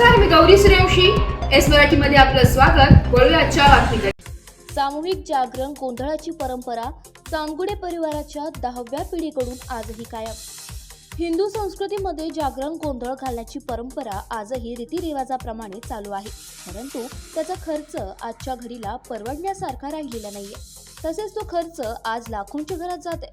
नमस्कार, मी गौरी सूर्यवंशी. एस मराठीमध्ये आपलं स्वागत. वळूया आजच्या बातमीकडे. सामूहिक जागरण गोंधळाची परंपरा चांदगुडे परिवाराच्या 10व्या पिढीकडून आजही कायम. हिंदू संस्कृतीमध्ये जागरण गोंधळ घालण्याची परंपरा आजही रीतिरिवाजाप्रमाणे चालू आहे. परंतु त्याचा खर्च आजच्या घडीला परवडण्यासारखा राहिलेला नाहीये. तसेच तो खर्च आज लाखोंच्या घरात जाते.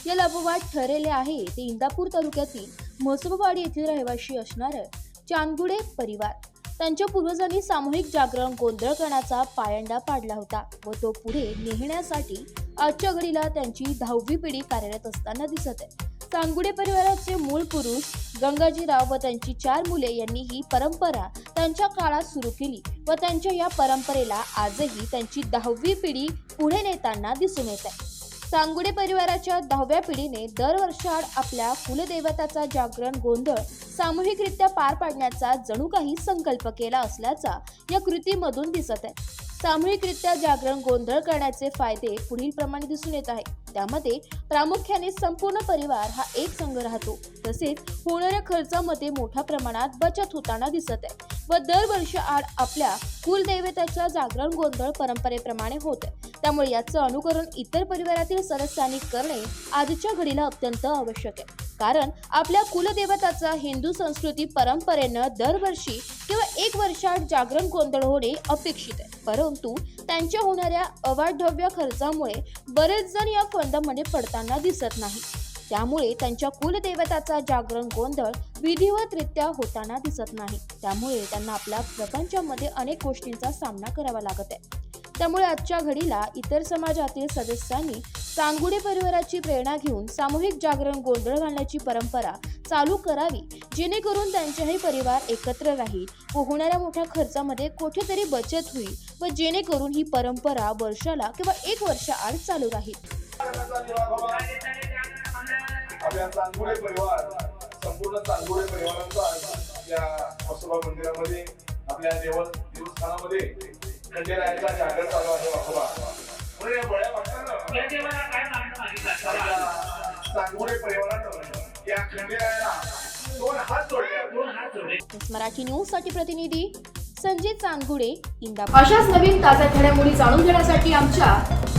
या लाभवाट ठरलेले आहे ते इंदापूर तालुक्यातील म्हसोबावाडी येथील रहिवासी असणारे चांदगुडे परिवार. त्यांच्या पूर्वजांनी सामूहिक जागरण गोंधळ करण्याचा पायंडा पाडला होता व तो पुढे नेण्यासाठी आजच्या घडीला त्यांची 10वी पिढी कार्यरत असताना दिसत आहे. चांदगुडे परिवाराचे मूळ पुरुष गंगाजीराव व त्यांची 4 मुले यांनी ही परंपरा त्यांच्या काळात सुरू केली व त्यांच्या या परंपरेला आजही त्यांची 10वी पिढी पुढे नेताना दिसून येत आहे. चांदगुडे परिवाराच्या 10व्या पिढीने दरवर्षाआड आपल्या कुलदैवताचा जागरण गोंधळ सामूहिकरित्या पार पाडण्याचा जणू काही संकल्प केला असल्याचा या कृतीमधून दिसत आहे. सामूहिकरित्या जागरण गोंधळ करण्याचे फायदे पुढील प्रमाणे दिसून येत आहे. त्यामध्ये प्रामुख्याने संपूर्ण परिवार हा एक संघ राहतो. तसेच होणाऱ्या खर्चामध्ये मोठ्या प्रमाणात बचत होताना दिसत आहे व दरवर्षी आड आपल्या कुलदैवताचा जागरण गोंधळ परंपरेप्रमाणे होत आहे. त्यामुळे याचं अनुकरण इतर परिवारातील सदस्यांनी करणे आजच्या घडीला अत्यंत आवश्यक आहे. कारण आपल्या कुलदेवताचा हिंदू संस्कृती परंपरेनं दरवर्षी किंवा 1 वर्षात जागरण गोंधळ होणे अपेक्षित आहे. परंतु त्यांच्या होणाऱ्या अवाढव्य खर्चामुळे बरेच जण या फंदामध्ये पडताना दिसत नाही. त्यामुळे त्यांच्या कुलदेवताचा जागरण गोंधळ विधिवतरित्या होताना दिसत नाही. त्यामुळे त्यांना आपल्या प्रपंचामध्ये अनेक गोष्टींचा सामना करावा लागत आहे. त्यामुळे आजच्या घडीला इतर समाजातील सदस्यांनी चांदगुडे परिवाराची प्रेरणा घेऊन सामूहिक जागरण गोंधळ घालण्याची परंपरा चालू करावी, जेणेकरून त्यांचाही परिवार एकत्र राहील व होणाऱ्या मोठ्या खर्चामध्ये कुठेतरी बचत होईल व जेणेकरून ही परंपरा वर्षाला किंवा 1 वर्षाआड चालू राहील. आपल्या चांदगुडे परिवार, संपूर्ण चांदगुडे परिवारांचा या म्हसोबा मंदिरामध्ये आपल्या देवस्थानामध्ये खंडेरायाचा जागर चालू आहे. चांदगुडे परिवारानं या खंडेरायाला 2 हात जोडले. मराठी न्यूज साठी प्रतिनिधी संजय चांदगुडे, इंदापूर. अशाच नवीन ताज्या घडामोडी जाणून घेण्यासाठी आमच्या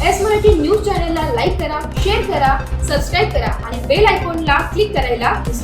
एस मराठी न्यूज चॅनलला लाईक करा, शेअर करा, सबस्क्राईब करा आणि बेल आयकॉनला क्लिक करायला विसरू नका.